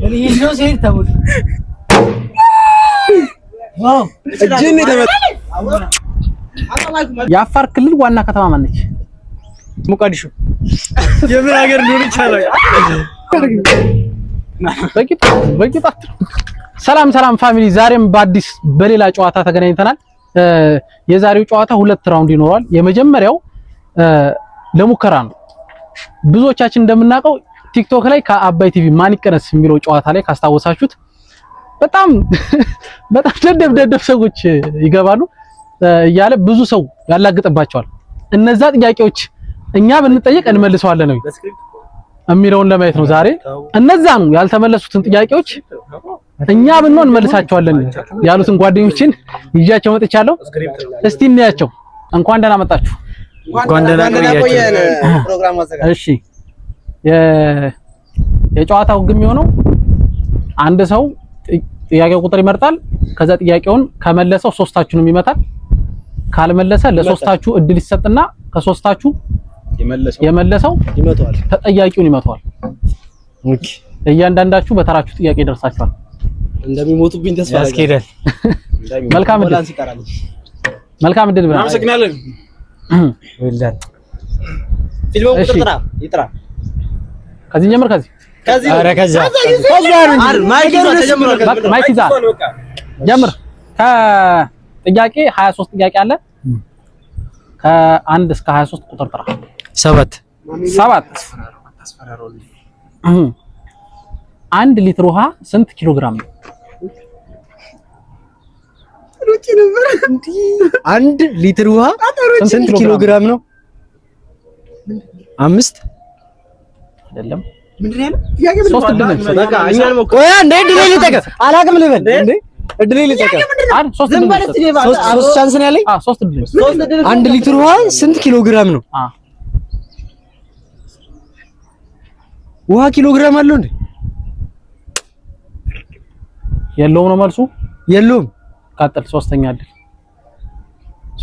ለሊሄድ ነው ሲሄድ ተውል ዋው እጅን ተመታ የአፋር ክልል ዋና ከተማ ማን ነች? ሞቃዲሾ የምን ሀገር ነው ይቻላል? በቂጣ ሰላም ፋሚሊ፣ ዛሬም በአዲስ በሌላ ጨዋታ ተገናኝተናል። የዛሬው ጨዋታ 2 ራውንድ ይኖራል። የመጀመሪያው ለሙከራ ነው። ብዙዎቻችን እንደምናውቀው ቲክቶክ ላይ ከአባይ ቲቪ ማን ይቀነስ የሚለው ጨዋታ ላይ ካስታወሳችሁት በጣም ደደብ ሰዎች ይገባሉ እያለ ብዙ ሰው ያላግጥባቸዋል። እነዛ ጥያቄዎች እኛ ብንጠይቅ እንመልሰዋለን ነው የሚለውን ለማየት ነው ዛሬ። እነዛን ያልተመለሱትን ጥያቄዎች እኛ ብንሆን እንመልሳቸዋለን ያሉትን ጓደኞችን ይዣቸው መጥቻለሁ። እስቲ እንያቸው። እንኳን ደህና መጣችሁ። እንኳን ደህና ቆየን። ፕሮግራም አዘጋጅ። እሺ፣ የጨዋታው ግን የሚሆነው አንድ ሰው ጥያቄው ቁጥር ይመርጣል። ከዛ ጥያቄውን ከመለሰው ሶስታችሁንም ይመታል። ካልመለሰ ለሶስታችሁ እድል ይሰጥና ከሶስታችሁ የመለሰው ይመታዋል፣ ተጠያቂውን ይመታዋል። ኦኬ፣ እያንዳንዳችሁ በተራችሁ ጥያቄ ይደርሳችኋል። እንደሚሞቱብኝ ተስፋ ያስኬዳል። መልካም እድል ብለን አመሰግናለን። ወላሂ ፊልሙ ቁጥር ይጥራ። ከዚህ ጀምር። ኧረ ከዛ ማይክ ይዛ ጀምር። ከጥያቄ 23 ጥያቄ አለ። ከ1 እስከ 23 ቁጥር ጥራ። 7 1 ሊትር ውሃ ስንት ኪሎ ግራም ነው? ሩጪ ነበር እንዴ? 1 ሊትር ውሃ ስንት ኪሎ ግራም ነው? 5 አይደለም። ምንድን ነው ያለው? 3 እድል ነው። በቃ እኛን ሞቆ ወይ እንዴ እድሌ ልጠቀም አላውቅም ልበል እንዴ? እድሌ ልጠቀም አይደል? 3 ቻንስ ነው ያለኝ። 3 እድል። 1 ሊትር ውሃ ስንት ኪሎ ግራም ነው? ውሃ ኪሎ ግራም አለው እንዴ? የለውም ነው መልሱ። የለውም። ቀጥል። 3ኛ እድል።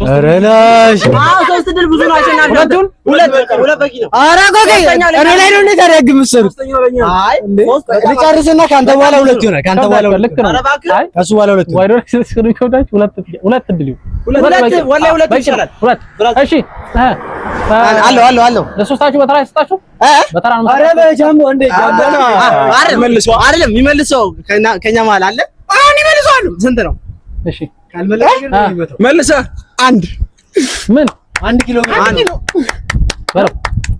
ኧረ ላሽ 3 እድል ብዙ ነው። አሸናፊ ሁለት በቂ ነው። ኧረ ቆይ እኔ ላይ ነው እንዴ ታዲያ ግብ የምትሰሩት? አይ ልጨርስና ካንተ በኋላ ሁለት ይሆናል። ካንተ በኋላ ልክ ነው። አይ ከሱ በኋላ ሁለት ወይ ነው ስክሪን ኮዳች ሁለት እድል ይሁን። ሁለት ይችላል። እሺ አለው ለሶስታችሁ በተራ ይሰጣችሁ። በተራ ነው። ኧረ በጃምቦ እንዴ ጃምቦ አይደለም የሚመልሰው ከኛ መሀል አለ። አሁን ይመልሰዋል። ስንት ነው? እሺ መልሰህ 1 ምን 1 ኪሎ ግራም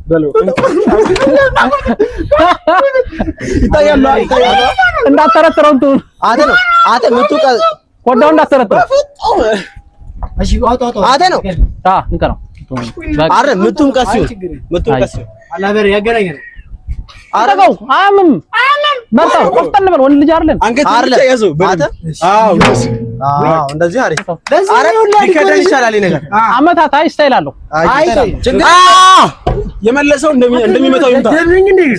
በለው ይታያል። እንዳትተረትረው እንትን አተ ምቱ ኮዳው እንዳትተረትረው። እሺ አተ ነው እንከረው አረ ምቱም ቀሲው አላበር ያገናኛል። አረጋው አምም በርታው ቆፍጠን በል። ወንድ ልጅ አይደለም አንገት ብቻ ያዘው በአተ እንደዚህ አሪፍ። አረ ይከደን ይሻላል ነገር አመታት ስታይል አለው። የመለሰው እንደሚመታው ይምታ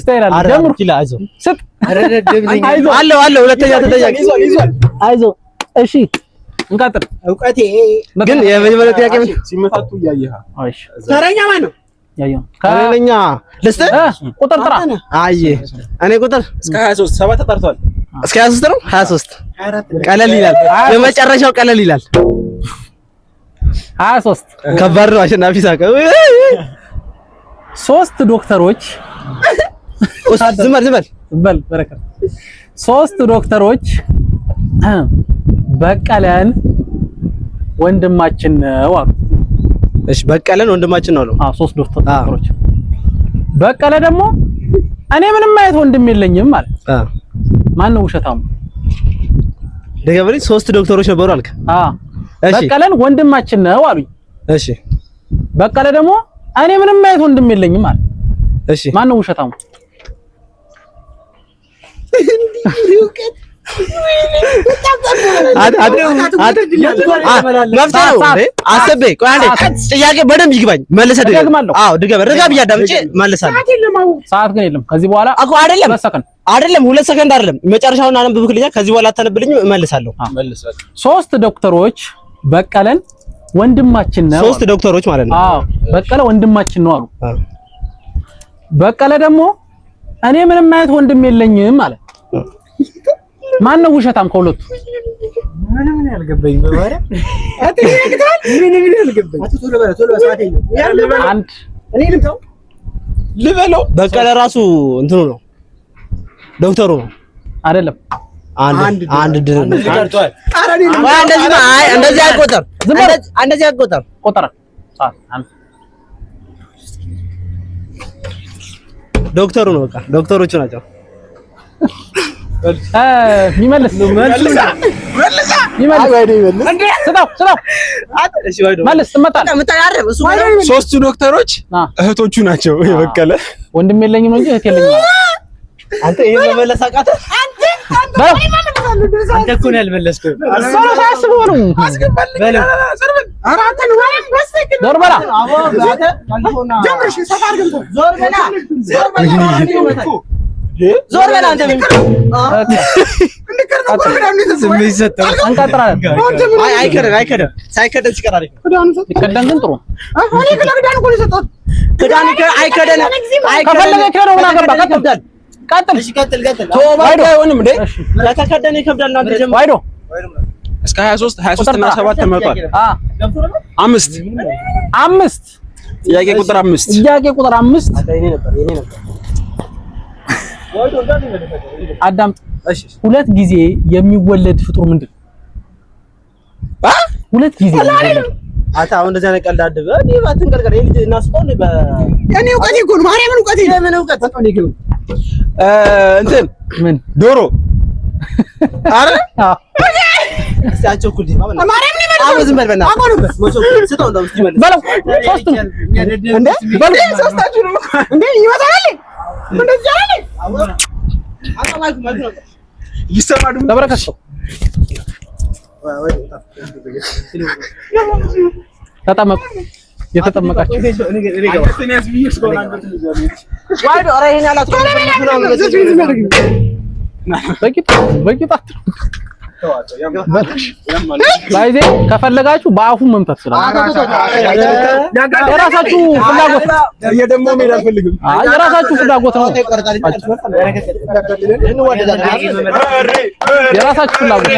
ስታይል አለው። ጀምሩ ኪላ አይዞህ ስጥ አለው ሁለተኛ ተጠያቂ አይዞህ። እሺ እንቀጥል። እውቀቴ ግን የመጀመሪያው ጥያቄ ሲመታቱ እያየህ እሺ ተረኛ ማን ነው? ያየው ከረኛ ልስጥ ቁጥር ጥራ። አይ እኔ ቁጥር እስከ 23 7 ተጣርቷል። እስከ 23 ነው። 23 ቀለል ይላል። የመጨረሻው ቀለል ይላል። 23 ከባድ ነው። አሸናፊ ሳቀ። 3 ዶክተሮች ዝም በል በረከት 3 ዶክተሮች በቀለን ወንድማችን ነው አሉ። እሺ በቀለን ወንድማችን ነው አሉ። 3 ዶክተሮች በቀለ ደግሞ እኔ ምንም አይነት ወንድም የለኝም ማለት ማን ነው ውሸታሙ? ደጋብሪ 3 ዶክተሮች ነበሩ አልከ። እሺ በቀለን ወንድማችን ነው አሉኝ። እሺ በቀለ ደግሞ እኔ ምንም አይነት ወንድም የለኝም ማለት እሺ ማን ነው ውሸታሙ? ጥያቄ በደንብ ይግባኝ። መልሰህ ድገም እያዳምጪ መልሳለሁ። ሰዓት ግን የለም ከዚህ በኋላ እኮ አይደለም 2 ሰከንድ አይደለም። መጨረሻውን አነብብልኛል። ከዚህ በኋላ አታነብልኝም፣ እመልሳለሁ። 3 ዶክተሮች በቀለን ወንድማችን ነው። 3 ዶክተሮች ማለት ነው። በቀለ ወንድማችን ነው አሉ። በቀለ ደግሞ እኔ ምንም አይነት ወንድም የለኝም ማለት ማን ነው ውሸታም ከሁለቱ? ምንም ያልገባኝ በማርያም አትይቅታል። ምንም ያልገባኝ ቶሎ በለው ሰዓት የለም። አንድ እኔ ልበለው በቀለ ራሱ እንትኑ ነው ዶክተሩ ነው አይደለም። አንድ ድር ቀርቷል። እንደዚህ አይቆጠር። እንደዚህ አይቆጠር። ቆጠረ ሰዓት አንድ ዶክተሩ ነው። በቃ ዶክተሮቹ ናቸው። የሚመልስ መልስ ትመጣለህ። ሶስቱ ዶክተሮች እህቶቹ ናቸው። የበቀለ ወንድም የለኝም ነው እንጂ እህት የለኝም። አንተ ይሄን መመለስ አቃተህ? አንተ እኮ ነው ያልመለስከው። ሰው ሳያስበው ነው። ዞር በላ ዞር በላ አንተ ምን አይከደም ሳይከደም ሲቀር አሪፍ ይከደን ግን ጥሩ ክዳን አይከደንም። ከፈለገ ከደው ምን አገባ? ቀጥል ቀጥል ተወባይ አይሆንም እንዴ? ለተከደነ ይከብዳል። እናንተ ጀምሮ ዋይዶ እስከ 23 እና 7 ተመርጧል። አምስት ጥያቄ ቁጥር 5 አዳምጥ። ሁለት ጊዜ የሚወለድ ፍጡር ምንድን ነው? ሁለት ጊዜ አታ አሁን እንደዛ ነው ቀልዳድበ እኔ ባትንቀልቀል ልጅ እናስቆው ነው እኔ እውቀቴ እኮ ነው። ማርያምን እውቀቴ ለምን እውቀት እንትን ምን ዶሮ አረ እስታቸኩል ማርያምን ይመልስ። አዎ ዝም በል በእናትህ አቆንበት ስጠው እንደው እስቲ መልስ በለው። ሶስቱ እንዴ በለው ሶስታችሁ ነው እንዴ ይመጣል እንደዚህ አይደል? አጣማኩ ማለት ነው ይሰማዱ ተበረከተው ተጠመቁ። የተጠመቃችሁ ዋይዶ አረ ይሄን ያላት በቂጣት ባይዜ ከፈለጋችሁ በአፉ መምታት ስላላችሁ የራሳችሁ ፍላጎት ደግሞ ሜዳ አልፈልግም። የራሳችሁ ፍላጎት ነው። የራሳችሁ ፍላጎት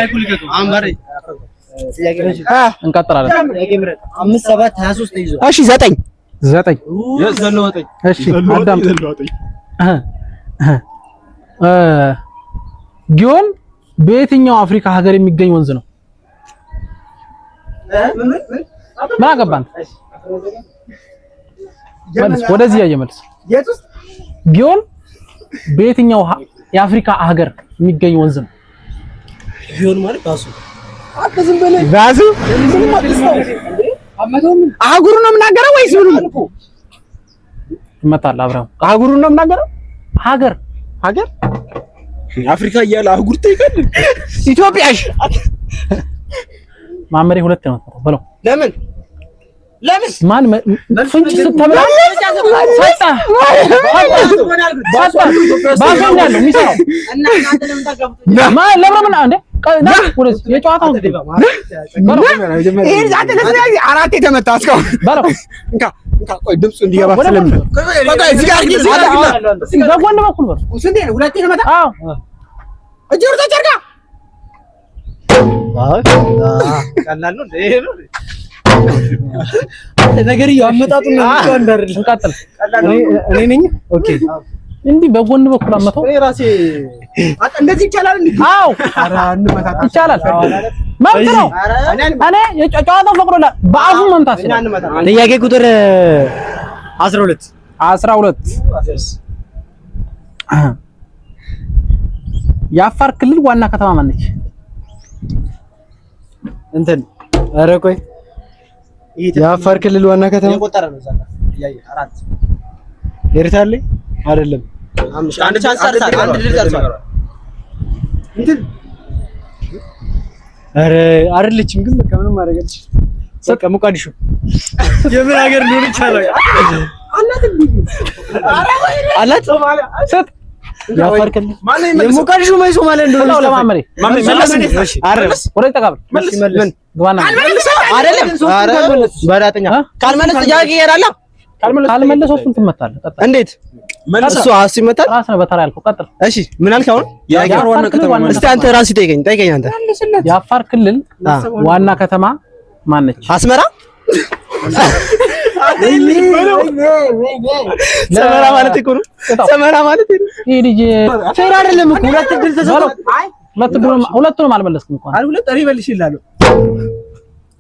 እንቀጥላለን። 5 7 23 ይዞ እሺ 9 እሺ አዳምጥ። ጊዮን በየትኛው አፍሪካ ሀገር የሚገኝ ወንዝ ነው? ምን አገባን? መልስ ወደዚህ ያየ መልስ። ጊዮን በየትኛው የአፍሪካ ሀገር የሚገኝ ወንዝ ነው? ጊዮን ማለት ባሱ ባሱ አህጉሩን ነው የምናገረው ወይስ ምኑን? ይመጣል አብረው አህጉሩን ነው የምናገረው። ሀገር አፍሪካ እያለ አህጉር ትይቀል ኢትዮጵያሽ ማመሬ ሁለት ነው በለው። ለምን ማን ፍንጭ ስተብላ ሰጣ ባሰኛ ነው የሚሰራው እና እናንተ ለምን ታጋፍጡ? ማን ለምን አንዴ ና ወደዚህ የጨዋታው ይሄን ዛተ ለስላዚ አራት የተመታ እስካሁን በለው እንካ ቆይ ድምፁ እንዲገባ ስለምን ቆይ እዚህ ጋር በጎን በኩል በለው ስንዴ ነው ሁለቴ ተመታ። አዎ እጅሩ ተጨርጋ ቀላል ነው ይሄ ነው ነገር ያመጣጡ ነው እንደርል እንቀጥል። እኔ ነኝ ኦኬ እንዲህ በጎን በኩል አመጣው እኔ ራሴ እንደዚህ ይቻላል እንዴ? አዎ ኧረ እንመታታ ይቻላል። መብት ነው። እኔ የጨዋታው ፈቅዶላ በአፉ መምታት ይችላል። ጥያቄ ቁጥር 12 የአፋር ክልል ዋና ከተማ ማን ነች? እንትን ኧረ ቆይ የአፋር ክልል ዋና ከተማ የቆጠረ ነው ዛሬ ያየ 4 ኤርታሌ አይደለም። አንድ ቻንስ አርሳል አንድ ድል ደርሷል። እንትን ኧረ አይደለችም ግን በቃ ምንም ማድረግ በቃ ሞቃዲሾ የምን ሀገር ሊሆን ይችላል? አላት ሰጥ የአፋር ክልል የሞቃዲሾ ማይ ሶማሌ እንደሆነ ነው ለማመሬ እሺ አረስ ወደ ተቀበል ምን ግባና አይደለም ኧረ በዳተኛ ካልመለስ ጥያቄ ይሄዳል። ካልመለሰው እሱን ትመታለህ። ቀጥል። እንዴት እሱ ይመታል? ራስ ነው በተራ ያልከው። ቀጥል። እሺ ምን አልክ አሁን? የአፋር ዋና ከተማ እስቲ አንተ ራስህ ጠይቀኝ አንተ። የአፋር ክልል ዋና ከተማ ማን ነች? አስመራ። ሰመራ ማለት እኮ ነው። ሰመራ ማለት ነው። ይሄ ልጅ ፌር አይደለም እኮ ሁለት ድል ተሰጥቷል። ሁለቱንም አልመለስክም እንኳን አይ ሁለት እኔ መልሽ ይላሉ።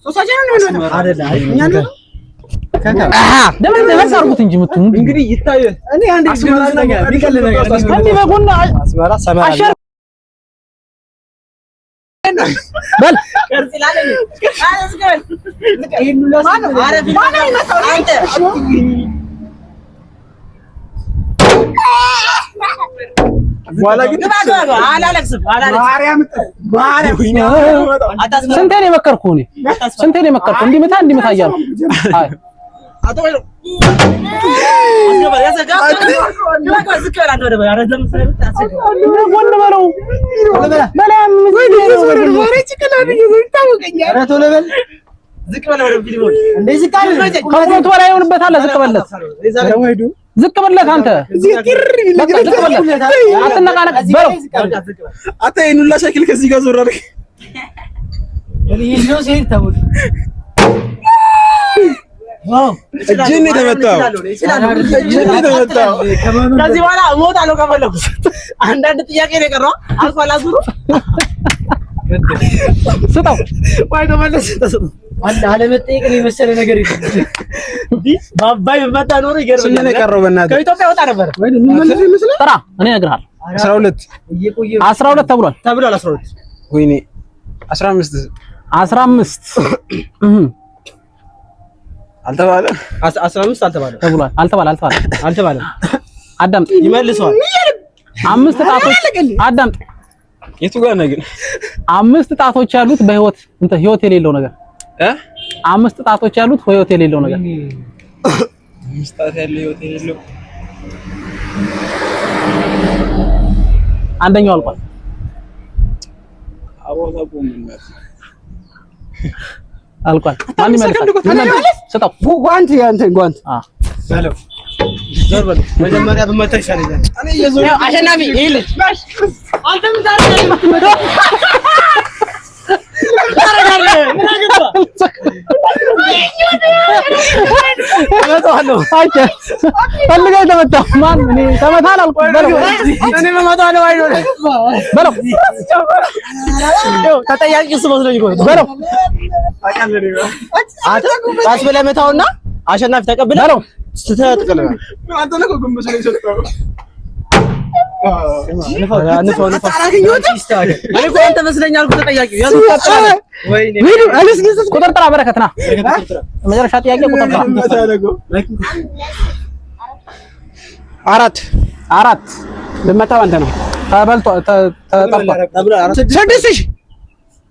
ሶሳጀን ነው አይደለ? እኛ ነው ደምን አርጉት እንጂ ምቱ እንግዲህ ይታየ እኔ አንድ አስመራ ነገር ቢቀል ነገር እንዴ በጎና አስመራ ሰመራ በል ቅርጽ ይላል አስገል ይሄን ሁሉ አረፍ ማነው ይመጣው አንተ በኋላ ግን አላለቅስም ማርያም ስንቴ ነው የመከርኩህ? እኔ ስንቴ ነው የመከርኩህ? እንዲመታ እያልኩ አይ አትበሉ አስገባ ያሰጋ ዝከራ አንተ ወደ ባረ ዘምሰለ ታሰጋ ወንድ በለው በላም ዝቅ በለው ወደ ፊልም እንደዚህ ቃል ከሞት በላይ ይሆንበታል። ዝቅ በለት ዝቅ በለት አንተ ዝቅ በለት አትነቃነቅ በለው አታ ይሄን ሁላ ሸክል ከዚህ ጋር ዞር አድርግ ይሄ ነው ሲል ተውት ዋው እጅን የተመታው ከዚህ በኋላ እሞታለሁ ከፈለኩ አንዳንድ ጥያቄ ነው የቀረው አልፏል አዙሩ ስጣው ወይ ተመለስ ተሰጡ አንድ አለመጠየቅ ነው የመሰለ ነገር ይሄ ባባይ በመጣ ኖሮ ይገርም ስንት ነው የቀረው? በእናትህ ከኢትዮጵያ ወጣ ነበር ወይ ምን ማለት ይመስላል? ጥራ እኔ እነግርሃለሁ 12 ተብሏል 12 ወይኔ 15 አልተባለ 15 አልተባለ ተብሏል አልተባለ አዳምጥ ይመልሰዋል 5 ጣቶች አዳምጥ የቱ ጋር ነው ግን 5 ጣቶች ያሉት በህይወት ህይወት የሌለው ነገር 5 ጣቶች ያሉት ህይወት የሌለው ነገር 5 ጣት ያለው ህይወት የሌለው አንደኛው አልቋል አልቋል ማን ይመልሳል ስጣው ጓንት ያንተን ጓንት በለው ዞር በለው መጀመሪያ በመታ ይሻለኛል እኔ የዞር አሸናፊ ይሄ ልጅ አንተም ዛሬ ፈልገህ የተመታው ማን? እኔ ተመታን አልኩህ። እኔ መመታው አይደል በለው ተጠያቂ እሱ መስሎኝ እኮ በለው ራስ ብለህ መታውና አሸናፊ ተቀብለህ በለው ስትተጥቀለና አንተ ነው ጎንበስ ነው የሰጠው አንፈው እኔ እኮ አንተ መስለኛል እኮ ተጠያቂው ያዙ ወይኔ ቁጥር ጥራ በረከት ና መጨረሻ ጥያቄ ቁጥር ጥራ አራት ልመታው አንተ ነው ተበልቶ ተጠርቷል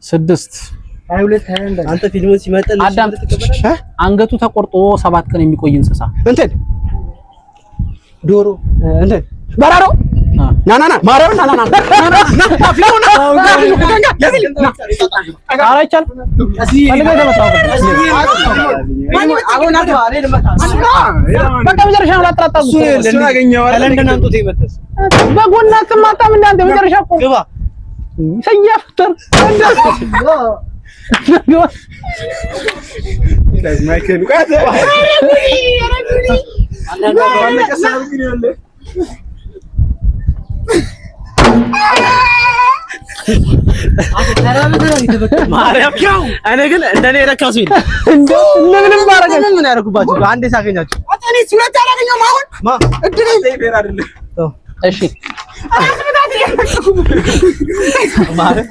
6 22 አንተ ፊልሙን ሲመጣ አዳምጥ አንገቱ ተቆርጦ 7 ቀን የሚቆይ እንስሳ እንትን ዶሮ እንትን በራሮ ና ማርያም ና አፍላውና አራይቻል ፈልገህ የተመታው አሁን አጥዋ አሬ ልመታ በቃ መጨረሻ ነው አጣጣው እሱ ያገኘው ለንደን አምጡት ይመጣስ በጎና ተማጣም እንዳንተ መጨረሻ እኮ ግባ ሰያፍተር ማይከል ቃተ ማርያም እኔ ግን እንደኔ ረካሱ ይል ምንም ማረጋ ምን ያደርጉባችሁ አንዴ ሳገኛችሁ አጣኔ ሁለት አላገኘሁም አሁን እድል ፌር አይደለም እሺ ማርያም